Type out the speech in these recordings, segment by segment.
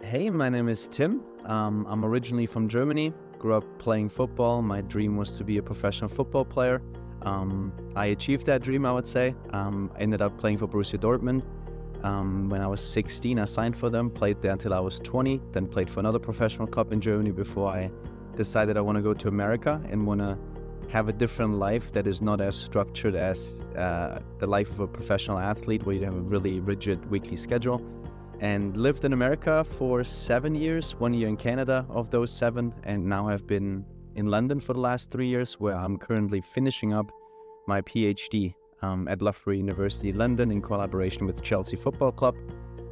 Hey, my name is Tim. I'm originally from Germany, grew up playing football. My dream was to be a professional football player. I achieved that dream, I would say. I ended up playing for Borussia Dortmund. When I was 16, I signed for them, played there until I was 20, then played for another professional club in Germany before I decided I want to go to America and want to have a different life that is not as structured as the life of a professional athlete, where you have a really rigid weekly schedule. And lived in America for 7 years, 1 year in Canada of those 7, and now I've been in London for the last 3 years, where I'm currently finishing up my PhD at Loughborough University, London, in collaboration with Chelsea Football Club,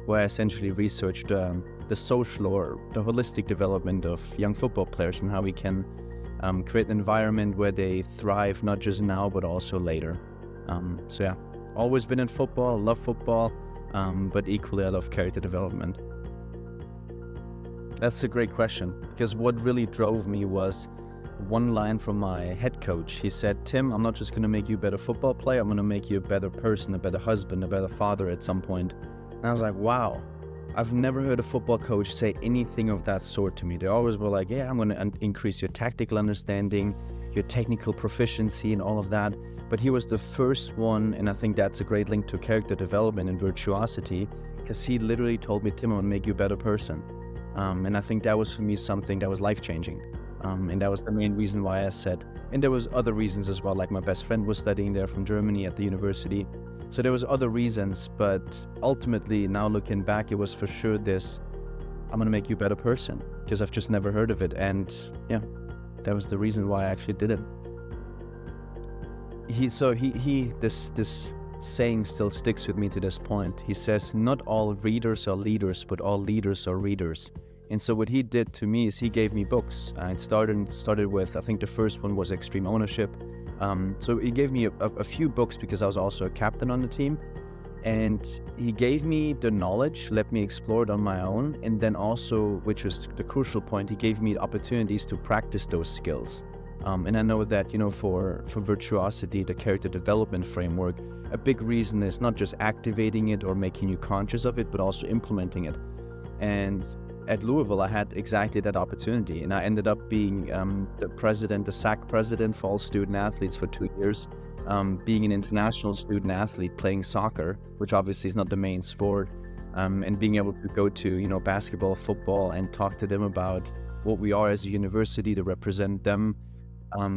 where I essentially researched the social or the holistic development of young football players and how we can create an environment where they thrive not just now but also later. So yeah, always been in football, love football. But equally I love character development. That's a great question, because what really drove me was one line from my head coach. He said, "Tim, I'm not just going to make you a better football player, I'm going to make you a better person, a better husband, a better father at some point." And I was like, wow, I've never heard a football coach say anything of that sort to me. They always were like, yeah, I'm going to increase your tactical understanding, your technical proficiency and all of that. But he was the first one, and I think that's a great link to character development and virtuosity, because he literally told me, "Tim, I'm gonna make you a better person." And I think that was for me something that was life-changing. And that was the main reason why I said, and there was other reasons as well, like my best friend was studying there from Germany at the university. So there was other reasons, but ultimately now looking back, it was for sure this, "I'm gonna make you a better person," because I've just never heard of it. And yeah, that was the reason why I actually did it. This saying still sticks with me to this point. He says, "Not all readers are leaders, but all leaders are readers." And so what he did to me is he gave me books. It started with, I think the first one was Extreme Ownership. So he gave me a few books because I was also a captain on the team. And he gave me the knowledge, let me explore it on my own. And then also, which was the crucial point, he gave me opportunities to practice those skills. And I know that, for Virtuosity, the character development framework, a big reason is not just activating it or making you conscious of it, but also implementing it. And at Louisville, I had exactly that opportunity. And I ended up being the SAC president for all student athletes for 2 years, being an international student athlete playing soccer, which obviously is not the main sport, and being able to go to, basketball, football, and talk to them about what we are as a university to represent them.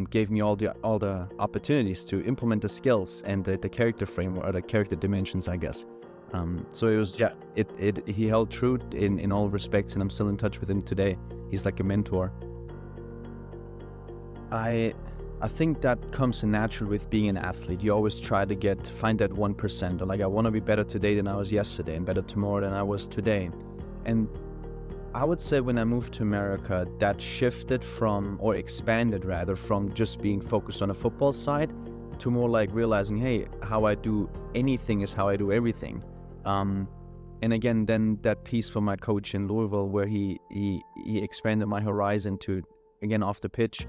Gave me all the opportunities to implement the skills and the character framework, or the character dimensions, I guess. So it was, yeah, he held true in all respects, and I'm still in touch with him today. He's like a mentor. I think that comes natural with being an athlete. You always try to find that 1%, or like, I want to be better today than I was yesterday, and better tomorrow than I was today. And I would say when I moved to America, that shifted or expanded rather, from just being focused on a football side to more like realizing, hey, how I do anything is how I do everything. And again, then that piece from my coach in Louisville, where he expanded my horizon to, again, off the pitch,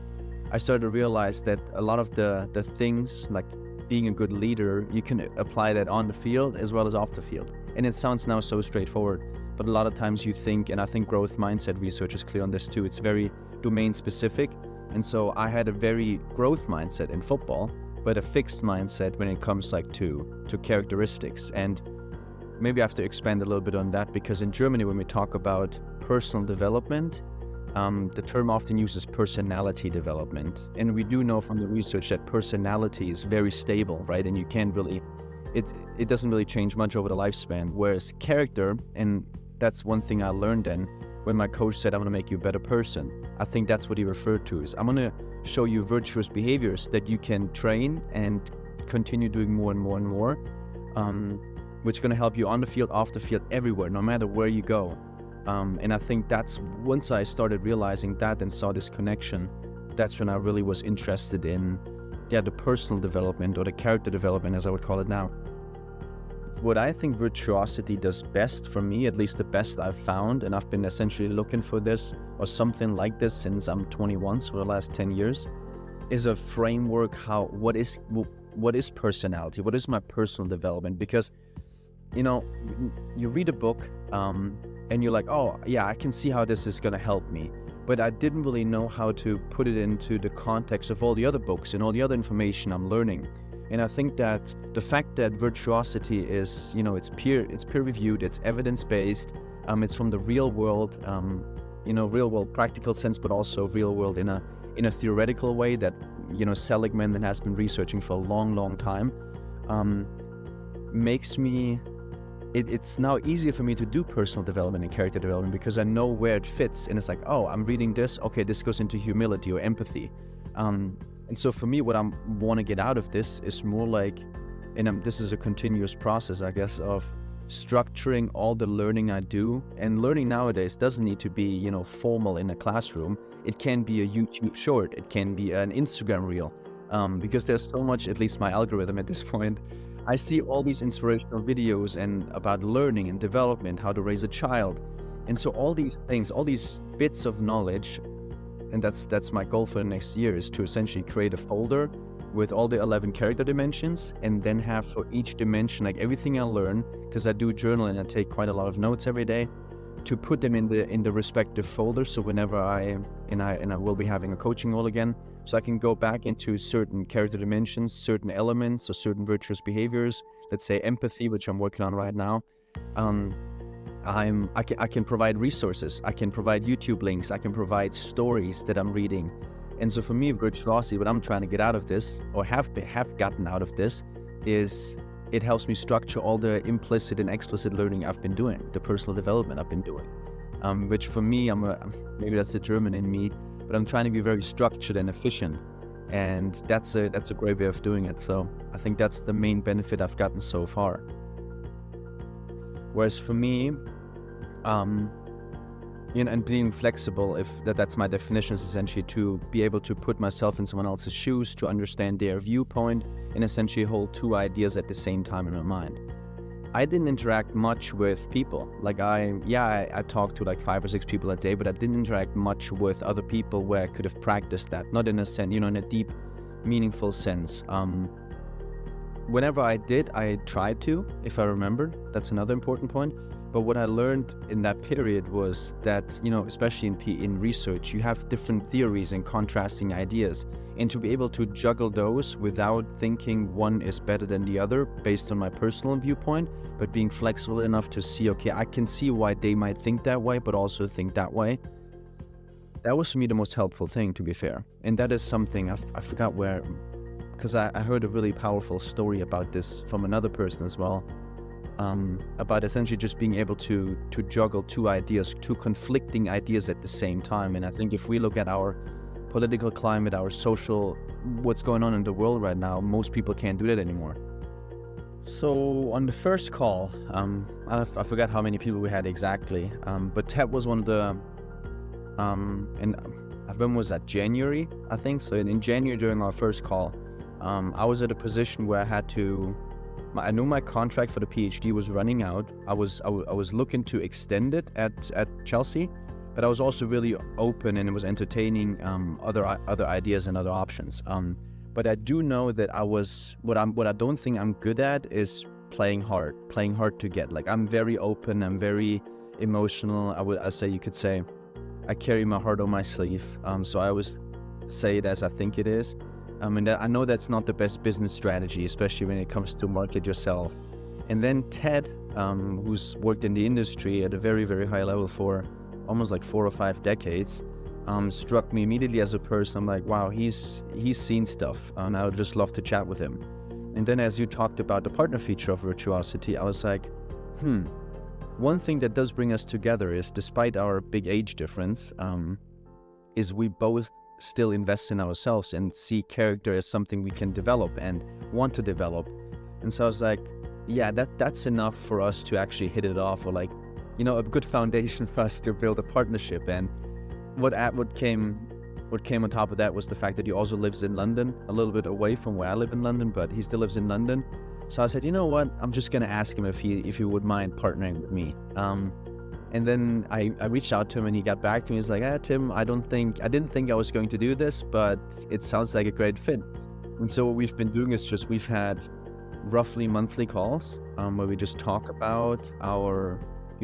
I started to realize that a lot of the things, like being a good leader, you can apply that on the field as well as off the field. And it sounds now so straightforward, but a lot of times you think, and I think growth mindset research is clear on this too, it's very domain specific. And so I had a very growth mindset in football, but a fixed mindset when it comes like to characteristics. And maybe I have to expand a little bit on that, because in Germany, when we talk about personal development, the term often uses personality development. And we do know from the research that personality is very stable, right? And you can't really, it doesn't really change much over the lifespan. Whereas character, and that's one thing I learned then when my coach said, "I'm going to make you a better person." I think that's what he referred to, is I'm going to show you virtuous behaviors that you can train and continue doing more and more and more, which is going to help you on the field, off the field, everywhere, no matter where you go. And I think that's, once I started realizing that and saw this connection, that's when I really was interested in, the personal development, or the character development, as I would call it now. What I think Virtuosity does best for me, at least the best I've found, and I've been essentially looking for this or something like this since I'm 21, so the last 10 years, is a framework. What is personality? What is my personal development? Because, you read a book, and you're like, oh yeah, I can see how this is going to help me. But I didn't really know how to put it into the context of all the other books and all the other information I'm learning. And I think that the fact that Virtuosity is, it's peer reviewed, it's evidence based, it's from the real world, real world practical sense, but also real world in a theoretical way that, Seligman that has been researching for a long time, makes me, it's now easier for me to do personal development and character development because I know where it fits. And it's like, oh, I'm reading this, okay, this goes into humility or empathy. And so for me, what I want to get out of this is more like, and this is a continuous process, I guess, of structuring all the learning I do. And learning nowadays doesn't need to be, formal in a classroom. It can be a YouTube short. It can be an Instagram reel. Because there's so much, at least my algorithm at this point, I see all these inspirational videos and about learning and development, how to raise a child. And so all these things, all these bits of knowledge, and that's my goal for the next year, is to essentially create a folder with all the 11 character dimensions, and then have for each dimension, like everything I learn, because I do journal and I take quite a lot of notes every day, to put them in the respective folders. So whenever I will be having a coaching role again, so I can go back into certain character dimensions, certain elements, or certain virtuous behaviors. Let's say empathy, which I'm working on right now. I can provide resources. I can provide YouTube links. I can provide stories that I'm reading. And so for me, Virtuosity, what I'm trying to get out of this, or have gotten out of this, is it helps me structure all the implicit and explicit learning I've been doing, the personal development I've been doing. Which for me, maybe that's the German in me, but I'm trying to be very structured and efficient. And that's a great way of doing it. So I think that's the main benefit I've gotten so far. Whereas for me, and being flexible, if that's my definition, is essentially to be able to put myself in someone else's shoes, to understand their viewpoint, and essentially hold two ideas at the same time in my mind. I didn't interact much with people. Like I talked to like 5 or 6 people a day, but I didn't interact much with other people where I could have practiced that. Not in a sense, in a deep, meaningful sense. Whenever I did, I tried to, if I remembered. That's another important point. But what I learned in that period was that, especially in research, you have different theories and contrasting ideas. And to be able to juggle those without thinking one is better than the other based on my personal viewpoint, but being flexible enough to see, okay, I can see why they might think that way, but also think that way. That was for me the most helpful thing, to be fair. And that is something, I forgot where, because I heard a really powerful story about this from another person as well. About essentially just being able to juggle two conflicting ideas at the same time. And I think if we look at our political climate, our social, what's going on in the world right now, most people can't do that anymore. So on the first call, I forgot how many people we had exactly, but Ted was one of the, and when was that, January, I think? So in January during our first call, I was at a position where I knew my contract for the PhD was running out. I was looking to extend it at Chelsea, but I was also really open and it was entertaining other ideas and other options. But I do know that what I don't think I'm good at is playing hard to get. Like, I'm very open, I'm very emotional. You could say I carry my heart on my sleeve. So I always say it as I think it is. And I know that's not the best business strategy, especially when it comes to market yourself. And then Ted, who's worked in the industry at a very, very high level for almost like 4 or 5 decades, struck me immediately as a person. I'm like, wow, he's seen stuff, and I would just love to chat with him. And then as you talked about the partner feature of Virtuosity, I was like, one thing that does bring us together is, despite our big age difference, is we both still invest in ourselves and see character as something we can develop and want to develop. And so I was like, yeah, that's enough for us to actually hit it off, or like, a good foundation for us to build a partnership. And what came on top of that was the fact that he also lives in London, a little bit away from where I live in London, but he still lives in London. So I said, you know what, I'm just gonna ask him if he would mind partnering with me. And then I reached out to him and he got back to me. He's like, Tim, I didn't think I was going to do this, but it sounds like a great fit. And so what we've been doing is we've had roughly monthly calls where we just talk about our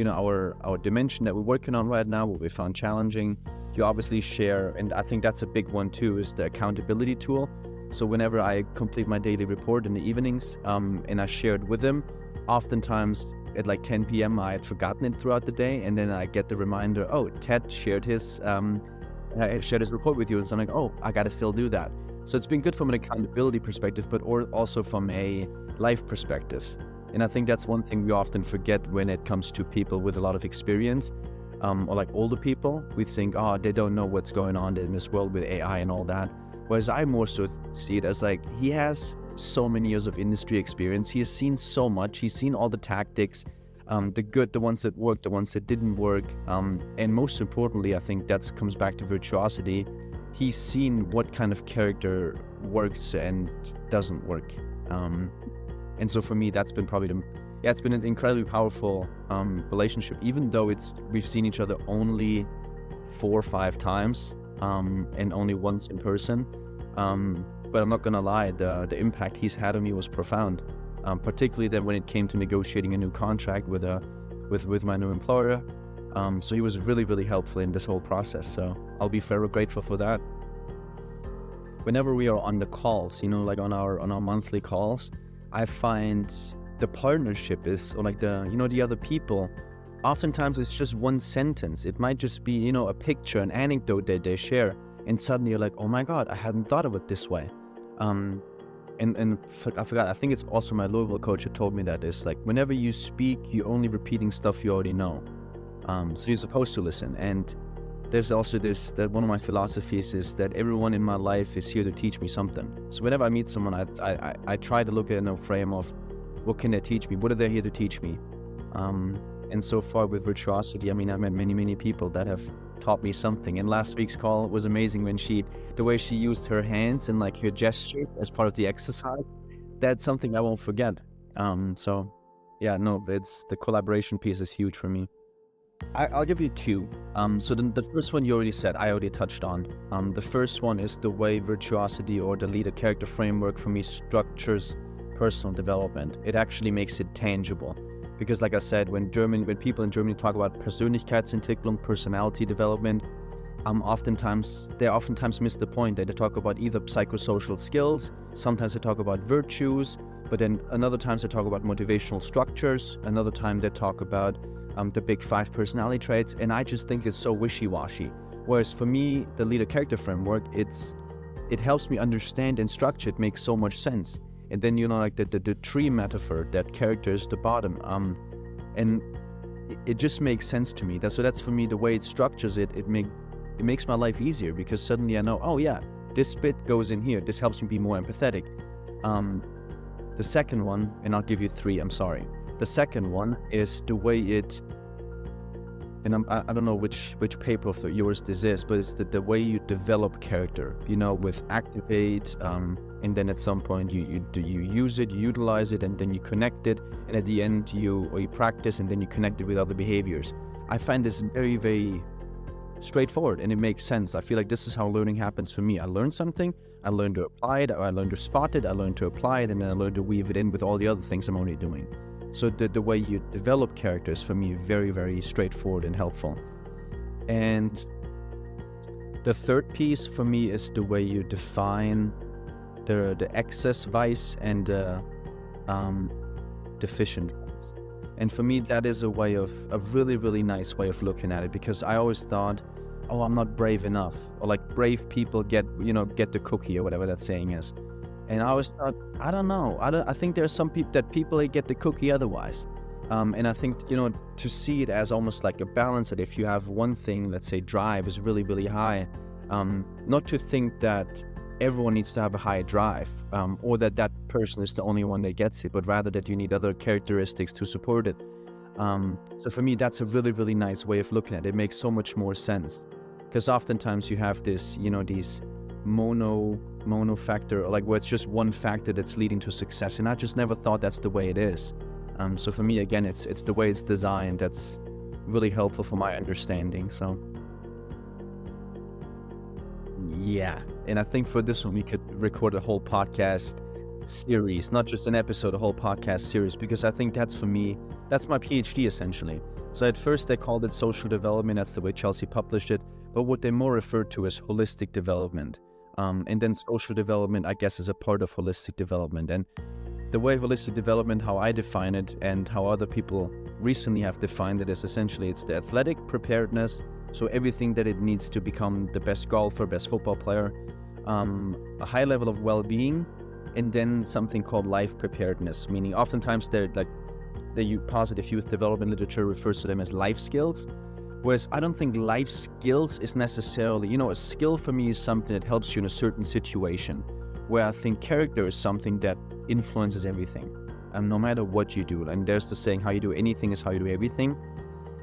our dimension that we're working on right now, what we found challenging. You obviously share, and I think that's a big one too, is the accountability tool. So whenever I complete my daily report in the evenings, and I share it with them, oftentimes at like 10 p.m. I had forgotten it throughout the day, and then I get the reminder, oh, Ted shared his report with you, and so I'm like, oh, I gotta still do that. So it's been good from an accountability perspective, but also from a life perspective. And I think that's one thing we often forget when it comes to people with a lot of experience, or like older people. We think, oh, they don't know what's going on in this world with AI and all that. Whereas I more so see it as like, he has so many years of industry experience. He has seen so much. He's seen all the tactics, the good, the ones that worked, the ones that didn't work. And most importantly, I think that comes back to Virtuosity. He's seen what kind of character works and doesn't work. And so for me, that's been probably it's been an incredibly powerful relationship, even though we've seen each other only 4 or 5 times, and only once in person. But I'm not gonna lie, the impact he's had on me was profound, particularly then when it came to negotiating a new contract with my new employer. So he was really, really helpful in this whole process. So I'll be very grateful for that. Whenever we are on the calls, like on our monthly calls, I find the partnership is, or like the other people, oftentimes it's just one sentence. It might just be, a picture, an anecdote that they share, and suddenly you're like, oh my God, I hadn't thought of it this way. And I forgot, I think it's also my Louisville coach who told me that it's like, whenever you speak, you're only repeating stuff you already know. So you're supposed to listen. And there's also that one of my philosophies is that everyone in my life is here to teach me something. So whenever I meet someone, I try to look at it in a frame of, what can they teach me? What are they here to teach me? And so far with Virtuosity, I met many, many people that have taught me something. And last week's call was amazing when the way she used her hands and like her gesture as part of the exercise. That's something I won't forget. So yeah, no, the collaboration piece is huge for me. I'll give you 2. So the first one you already said, I already touched on. The first one is the way Virtuosity, or the leader character framework, for me structures personal development. It actually makes it tangible. Because like I said, when people in Germany talk about Persönlichkeitsentwicklung, personality development, they oftentimes miss the point. That they talk about either psychosocial skills, sometimes they talk about virtues, but then another times they talk about motivational structures, another time they talk about the big 5 personality traits, and I just think it's so wishy-washy. Whereas for me, the leader character framework, it helps me understand and structure. It makes so much sense. And then like the tree metaphor, that character is the bottom, and it just makes sense to me. That's for me the way it structures it. It makes my life easier, because suddenly I know, oh yeah, this bit goes in here. This helps me be more empathetic. The second one, and I'll give you 3. I'm sorry. The second one is the way it, and I don't know which paper of yours this is, but it's the way you develop character, with activate, and then at some point you use it, you utilize it, and then you connect it, and at the end you practice, and then you connect it with other behaviors. I find this very, very straightforward, and it makes sense. I feel like this is how learning happens for me. I learn something, I learn to apply it, or I learn to spot it, I learn to apply it, and then I learn to weave it in with all the other things I'm already doing. So the way you develop characters, for me, very, very straightforward and helpful. And the third piece for me is the way you define the excess vice and deficient vice. And for me, that is a really, really nice way of looking at it, because I always thought, oh, I'm not brave enough, or like brave people get the cookie, or whatever that saying is. And I always thought, I don't know. I think there's some people get the cookie otherwise. And I think, to see it as almost like a balance, that if you have one thing, let's say drive is really, really high, not to think that everyone needs to have a high drive, or that person is the only one that gets it, but rather that you need other characteristics to support it. So for me, that's a really, really nice way of looking at it. It makes so much more sense, because oftentimes you have this, these mono factor, or like where it's just one factor that's leading to success, and I just never thought that's the way it is. So for me, again, it's the way it's designed that's really helpful for my understanding. So yeah, and I think for this one we could record a whole podcast series, not just an episode, a whole podcast series, because I think that's, for me, that's my PhD essentially. So at first they called it social development, that's the way Chelsea published it, but what they more referred to as holistic development. And then social development, I guess, is a part of holistic development. And the way holistic development, how I define it and how other people recently have defined it, is essentially it's the athletic preparedness, so everything that it needs to become the best golfer, best football player, a high level of well-being, and then something called life preparedness, meaning oftentimes they're like the positive youth development literature refers to them as life skills, whereas I don't think life skills is necessarily, a skill for me is something that helps you in a certain situation, where I think character is something that influences everything, and no matter what you do. And there's the saying, how you do anything is how you do everything.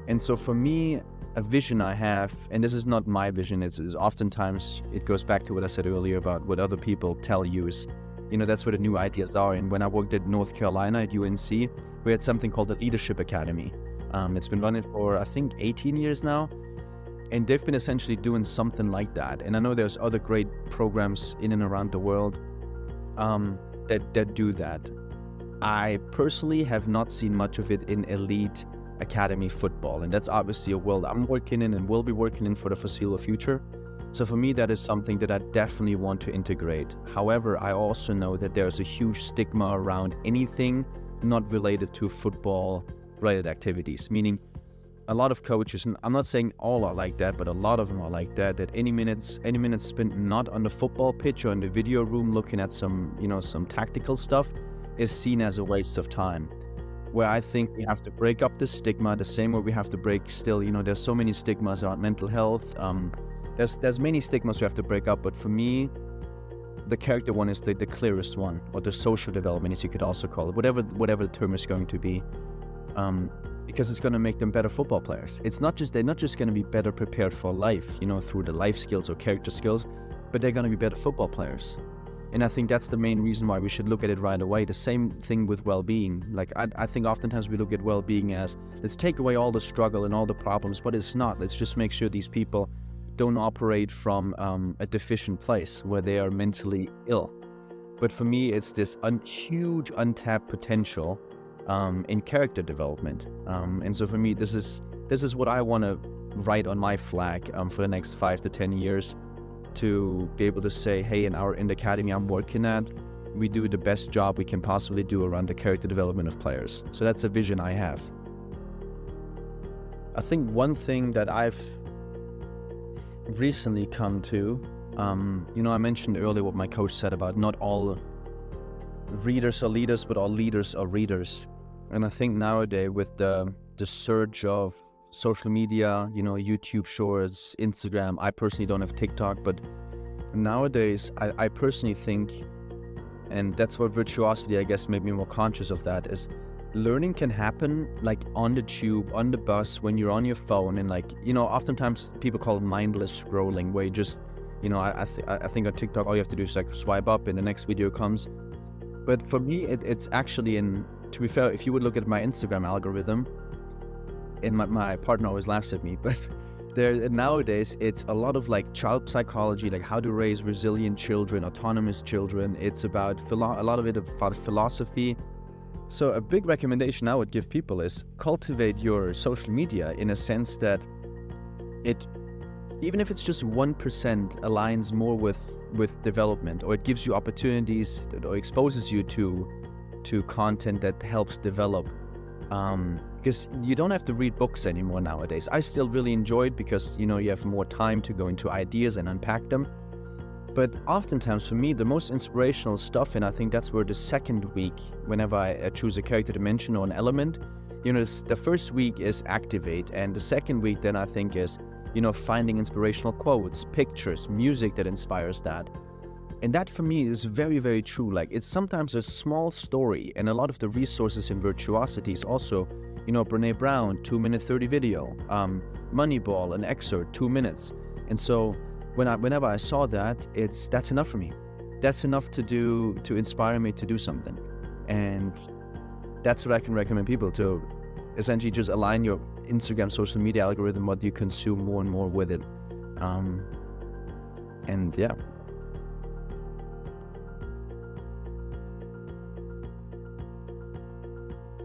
And so for me, a vision I have, and this is not my vision, it's oftentimes it goes back to what I said earlier about what other people tell you is, that's where the new ideas are. And when I worked at North Carolina at UNC, we had something called the Leadership Academy. It's been running for, I think, 18 years now. And they've been essentially doing something like that. And I know there's other great programs in and around the world that do that. I personally have not seen much of it in elite academy football. And that's obviously a world I'm working in and will be working in for the foreseeable future. So for me, that is something that I definitely want to integrate. However, I also know that there's a huge stigma around anything not related to football-related activities, meaning a lot of coaches, and I'm not saying all are like that, but a lot of them are like that any minutes spent not on the football pitch or in the video room looking at some tactical stuff is seen as a waste of time. Where I think we have to break up the stigma the same way we have to break still, there's so many stigmas around mental health. There's many stigmas we have to break up, but for me, the character one is the clearest one, or the social development, as you could also call it, whatever the term is going to be, because it's going to make them better football players. They're not just going to be better prepared for life, through the life skills or character skills, but they're going to be better football players. And I think that's the main reason why we should look at it right away. The same thing with well-being. Like I think oftentimes we look at well-being as, let's take away all the struggle and all the problems, but it's not. Let's just make sure these people don't operate from a deficient place where they are mentally ill. But for me, it's this huge untapped potential in character development. And so for me, this is what I want to write on my flag for the next 5 to 10 years, to be able to say, hey, in the academy I'm working at, we do the best job we can possibly do around the character development of players. So that's a vision I have. I think one thing that I've recently come to, I mentioned earlier what my coach said about not all readers are leaders, but all leaders are readers. And I think nowadays with the surge of social media, YouTube Shorts, Instagram, I personally don't have TikTok, but nowadays I personally think, and that's what Virtuosity, I guess, made me more conscious of that, is learning can happen like on the tube, on the bus, when you're on your phone, and oftentimes people call it mindless scrolling, where you just, I think on TikTok all you have to do is like swipe up and the next video comes. But for me, it's actually, to be fair, if you would look at my Instagram algorithm, and my partner always laughs at me, but nowadays it's a lot of like child psychology, like how to raise resilient children, autonomous children. It's about a lot of it about philosophy. So a big recommendation I would give people is cultivate your social media in a sense that even if it's just 1% aligns more with development, or it gives you opportunities or exposes you to content that helps develop. Because you don't have to read books anymore nowadays. I still really enjoy it because, you have more time to go into ideas and unpack them. But oftentimes for me, the most inspirational stuff, and I think that's where the second week, whenever I choose a character dimension or an element, the first week is activate, and the second week then I think is, finding inspirational quotes, pictures, music that inspires that. And that for me is very, very true. Like, it's sometimes a small story, and a lot of the resources in Virtuosity is also, Brene Brown, 2-minute 30 video, Moneyball, an excerpt, 2 minutes. And so whenever I saw that, that's enough for me. That's enough to inspire me to do something. And that's what I can recommend people to essentially just align your Instagram social media algorithm, what you consume more and more with it. And yeah.